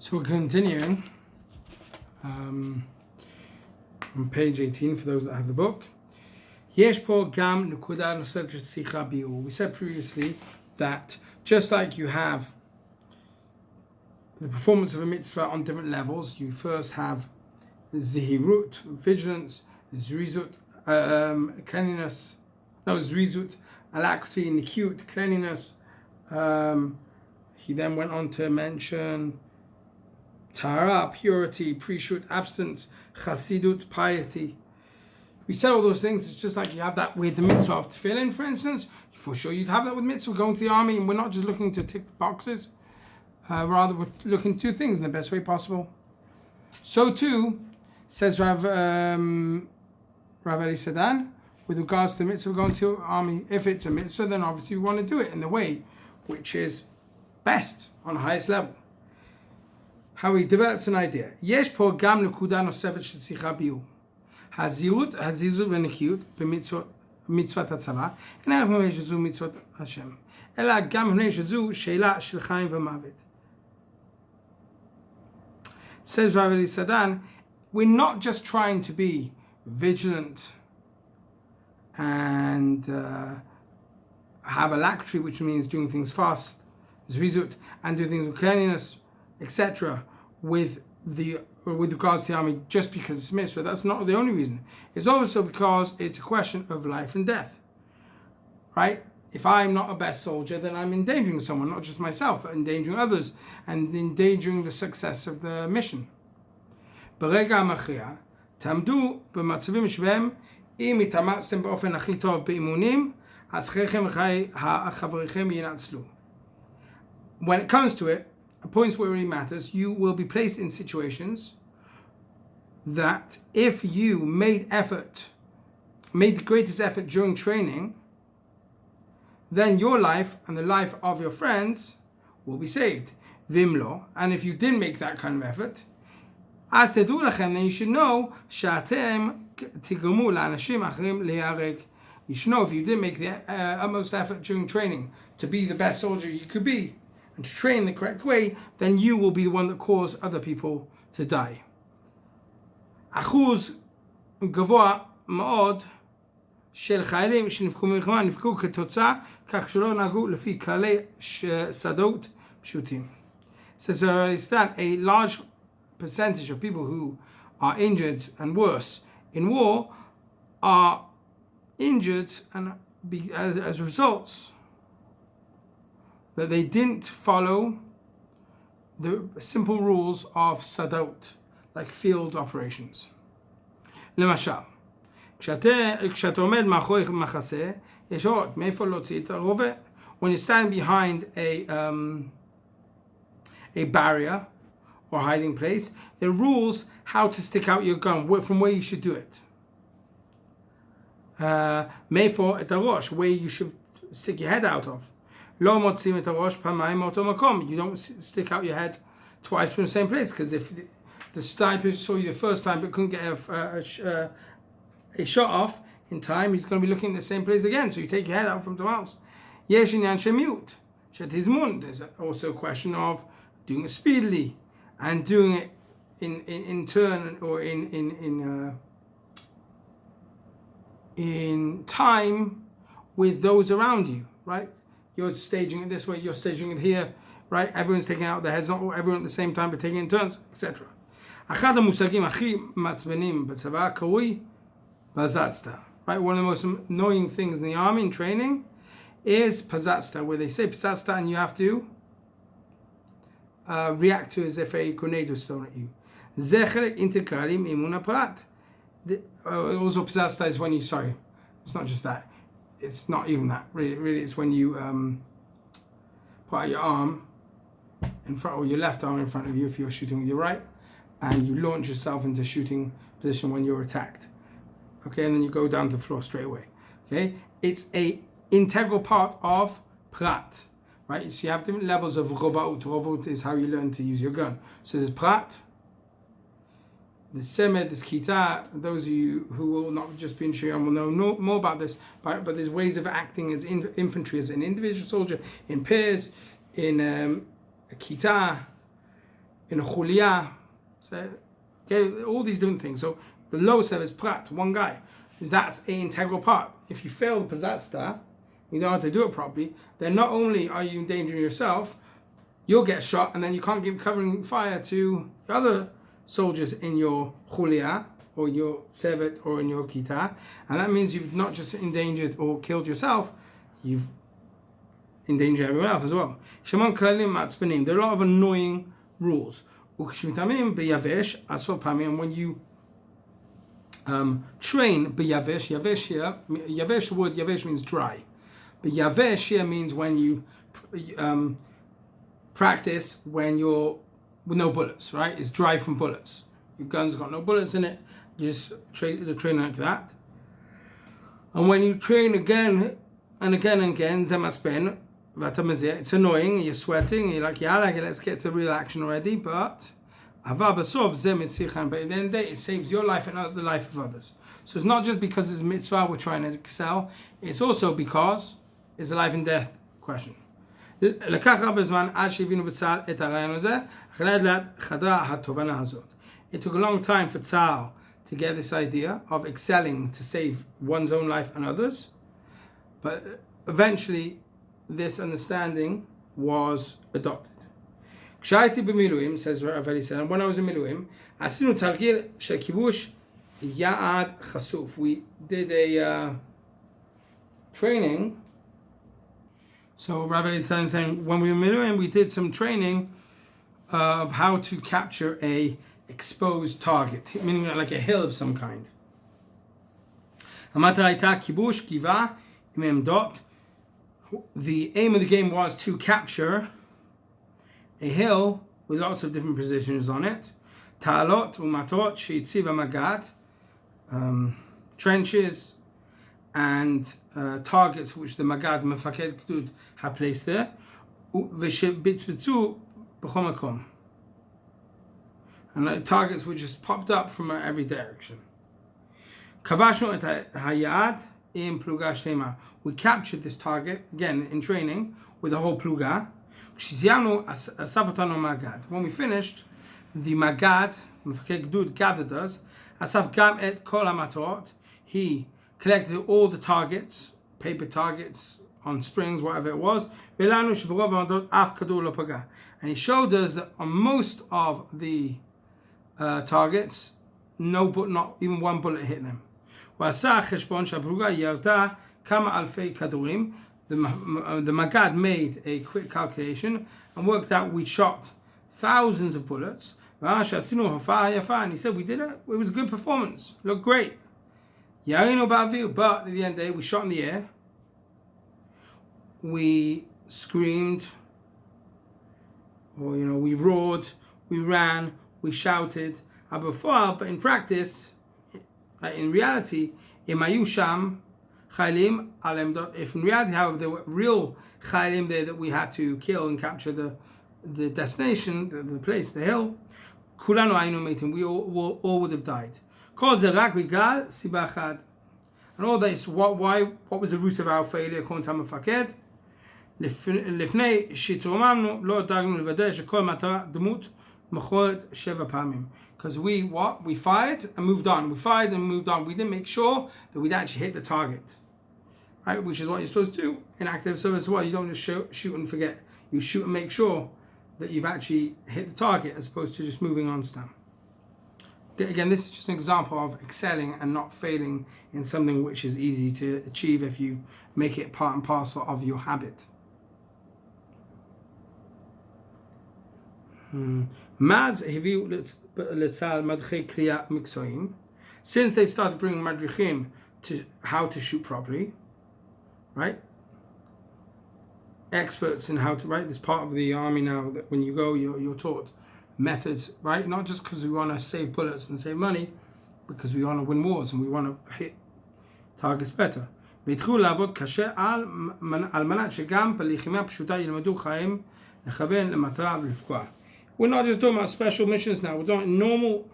So we're continuing on page 18 for those that have the book. We said previously that just like you have the performance of a mitzvah on different levels, you first have zihirut, vigilance, zrizut, cleanliness, zrizut, alacrity, nikut, cleanliness. He then went on to mention Tahara, purity, prishut, abstinence, chasidut, piety. We said all those things. It's just like you have that with the mitzvah of tefillin, for instance. For sure you'd have that with mitzvah, going to the army, and we're not just looking to tick boxes. Rather, we're looking to do things in the best way possible. So too, says Rav Eli Sedan, with regards to the mitzvah of going to the army, if it's a mitzvah, then obviously we want to do it in the way which is best, on the highest level. How he develops an idea. Yesh po gam nekuda nosefet shel tzicha biur. Hazirut, hazizut v'nekiut b'mitzvat hatzava, eina mipnei shezu mitzvat Hashem. Ela gam mipnei shezu sheila shel chaim v'mavet. Says Rav Eli Sadan, we're not just trying to be vigilant and have alacrity, which means doing things fast, zrizut, and doing things with cleanliness, etc., with regards to the army, just because it's mitzvah. That's not the only reason. It's also because it's a question of life and death, right? If I'm not a best soldier, then I'm endangering someone, not just myself, but endangering others, and endangering the success of the mission. ברגע המכריע, תעמדו במצבים שבהם אם התאמצתם באופן הכי טוב באימונים, אז חבריכם ינצלו. When it comes to it, a point where it really matters, you will be placed in situations that if you made the greatest effort during training, then your life and the life of your friends will be saved. Vimlo, and if you didn't make that kind of effort, as תדעו לכם, then you should know שאתם תגרמו לאנשים אחרים להיהרג. You should know if you didn't make the utmost effort during training to be the best soldier you could be and to train the correct way, then you will be the one that caused other people to die. אחוז גבוה מאוד של חיילים שנפגעו במלחמה נפגעו כתוצאה כך שלא נהגו לפי כללי שדות פשוטים. Says a large percentage of people who are injured and worse in war are injured and as results that they didn't follow the simple rules of sadot, like field operations. למשל, כשאתה עומד מאחורי מחסה, יש עוד מאיפה להוציא את הרובה. When you stand behind a barrier or hiding place, there are rules how to stick out your gun, from where you should do it. מאיפה את הראש, where you should stick your head out of. לא מוצאים את הראש פעמיים מאותו מקום. You don't stick out your head twice from the same place, because if the sniper saw you the first time but couldn't get a shot off in time, he's going to be looking at the same place again, so you take your head out from the house. יש עניין של מיעוט, שתזמון. There's also a question of doing it speedily and doing it in turn or in time with those around you, right? You're staging it this way, you're staging it here, right? Everyone's taking out their heads, not everyone at the same time, but taking in turns, etc. אחד המושגים הכי מעצבנים בצבא קרוי פזצתא, right? One of the most annoying things in the army in training is פזצתא, where they say פזצתא and you have to react to as if a grenade was thrown at you. זה חלק אינטגרלי מאימון הפרט. Also פזצתא is when you, sorry, it's not just that. It's not even that. Really, it's when you put out your arm in front, or your left arm in front of you if you're shooting with your right, and you launch yourself into shooting position when you're attacked. Okay, and then you go down to the floor straight away. Okay, it's a integral part of prat, right? So you have different levels of rovaut. Rovaut is how you learn to use your gun. So there's prat, the semed, this kita. Those of you who will not just be in Shiyam will know more about this, but there's ways of acting as infantry, as an individual soldier, in pairs, in a kita, in a chulia. So, okay, all these different things. So the lowest level is prat, one guy. That's an integral part. If you fail the pazatsta, you don't know how to do it properly, then not only are you endangering yourself, you'll get shot, and then you can't give covering fire to the other soldiers in your chulia, or your sevet, or in your kita, and that means you've not just endangered or killed yourself, you've endangered everyone else as well. There are a lot of annoying rules. And when you train biyavesh, yavesh here, yavesh, the word yavesh means dry, but yavesh here means when you practice when you're with no bullets, right? It's dry from bullets. Your gun's got no bullets in it. You just train like that. And when you train again and again and again, it's annoying. You're sweating. You're like, yeah, let's get to real action already. But at the end of the day, it saves your life and the life of others. So it's not just because it's a mitzvah we're trying to excel. It's also because it's a life and death question. It took a long time for Tzal to get this idea of excelling to save one's own life and others, but eventually this understanding was adopted. K'shayiti b'miluim, says Rav Eli said, and when I was in Miluim, asinu targil shel kibush ya'ad chasuf. We did a training. So Rav Eli is saying, when we were in Miluim, we did some training of how to capture a exposed target, meaning like a hill of some kind. The aim of the game was to capture a hill with lots of different positions on it. Ta'alot umatot sheitziva magad, trenches and targets which the magad mefaked gdud had placed there. V'shebitzbitzu b'chol makom, and targets were just popped up from every direction. Kavashnu et hayad im pluga shlema. We captured this target again in training with the whole pluga. When we finished, the magad, mefaked gdud, gathered us. Asaf gam et kol hamatot. He collected all the targets, paper targets on strings, whatever it was. And he showed us that on most of the targets, not even one bullet hit them. The Magad made a quick calculation and worked out we shot thousands of bullets. And he said we did it. It was a good performance. Looked great. But at the end of the day, we shot in the air. We screamed, or we roared, we ran, we shouted. But in practice, in reality, if in reality, however, there were real chaylim there that we had to kill and capture the destination, the place, the hill, kulanu aynu metim, we all would have died. And all this, what was the root of our failure? According to Mefaked, לפני שהתרוממנו לא דאגנו לוודא שכל מטרה דמות מכוערת 7 פעמים. Because we fired and moved on. We fired and moved on. We didn't make sure that we'd actually hit the target, right? Which is what you're supposed to do in active service as well. You don't just shoot and forget. You shoot and make sure that you've actually hit the target, as opposed to just moving on stam. Again, this is just an example of excelling and not failing in something which is easy to achieve if you make it part and parcel of your habit. Since they've started bringing madrichim to how to shoot properly, right? Experts in how to, right? This part of the army now that when you go, you're taught methods, right? Not just because we want to save bullets and save money, because we want to win wars and we want to hit targets better. We're not just talking about special missions now. We're doing normal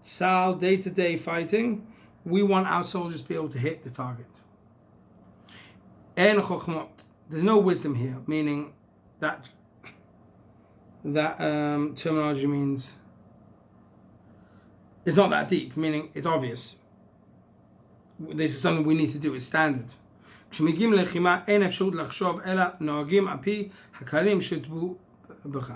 Sal day-to-day fighting. We want our soldiers to be able to hit the target. There's no wisdom here, meaning that that terminology means it's not that deep, meaning it's obvious. This is something we need to do, it's standard. כשמגיעים ללחימה אין אפשרות לחשוב אלא נוהגים על פי הכללים שטבעו בך.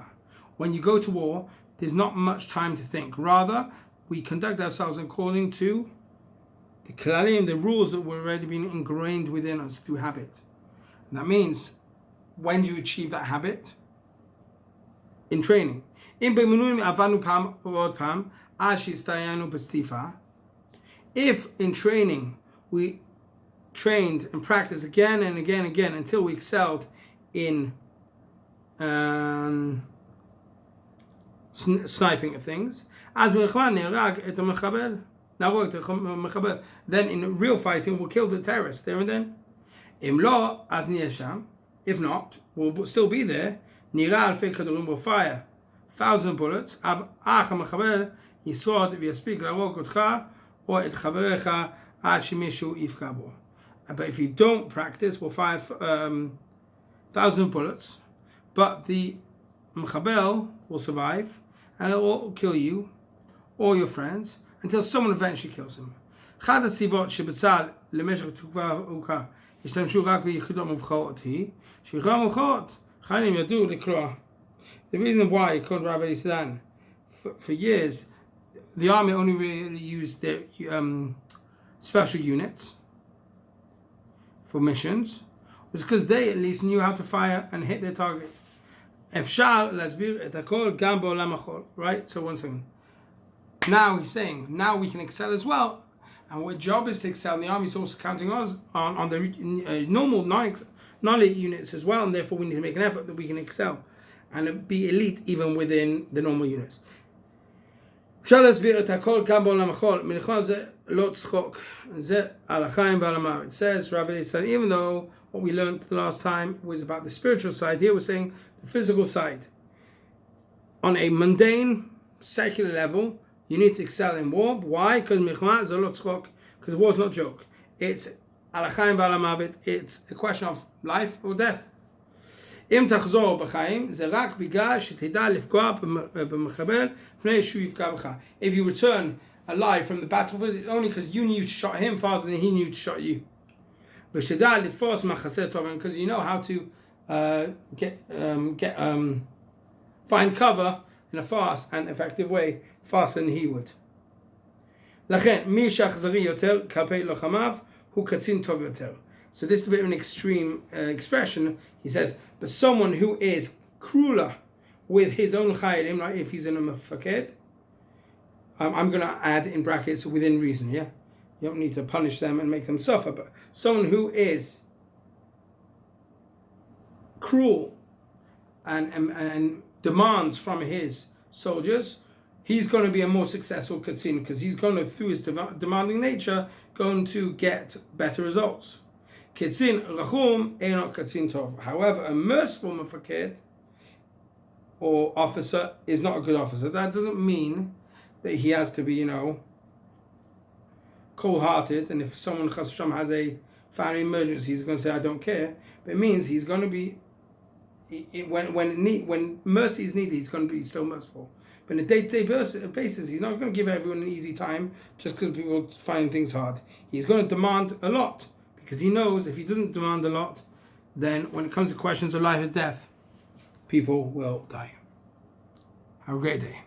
When you go to war, there's not much time to think. Rather, we conduct ourselves according to the klalim, the rules that were already been ingrained within us through habit. And that means, when do you achieve that habit? In training. If in training we trained and practiced again and again and again until we excelled in sniping at things, then in real fighting we'll kill the terrorists there and then. If not, we'll still be there. We'll fire 1,000 bullets. But if you don't practice, we'll fire 1,000 bullets, but the Mechabel will survive and it will kill you or your friends until someone eventually kills him. The reason why, according to Rav Elisdan, for years, the army only really used their special units for missions, was because they at least knew how to fire and hit their target. Right? So one second. Now he's saying, now we can excel as well. And our job is to excel. And the army is also counting us on the normal non-elite units as well. And therefore we need to make an effort that we can excel and be elite even within the normal units. It says, Rav Elisdan, even though what we learned the last time was about the spiritual side, here we're saying the physical side. On a mundane, secular level, you need to excel in war. Why? Because war is not a joke. It's it's a question of life or death. If you return alive from the battlefield, it's only because you knew to shot him faster than he knew to shot you. Because you know how to find cover in a fast and effective way, faster than he would. So this is a bit of an extreme expression. He says, but someone who is crueler with his own chayalim, right? If he's in a mafaked, I'm going to add in brackets within reason. Yeah, you don't need to punish them and make them suffer. But someone who is cruel and demands from his soldiers, he's going to be a more successful katzin because he's going to, through his demanding nature, going to get better results. Katzin rachum einot katzin tov. However, a merciful mafaked or officer is not a good officer. That doesn't mean that he has to be, cold-hearted, and if someone chas v'shalom has a family emergency, he's going to say, I don't care. But it means he's going to be, when mercy is needed, he's going to be still merciful. But on a day-to-day basis, he's not going to give everyone an easy time just because people find things hard. He's going to demand a lot, because he knows if he doesn't demand a lot, then when it comes to questions of life and death, people will die. Have a great day.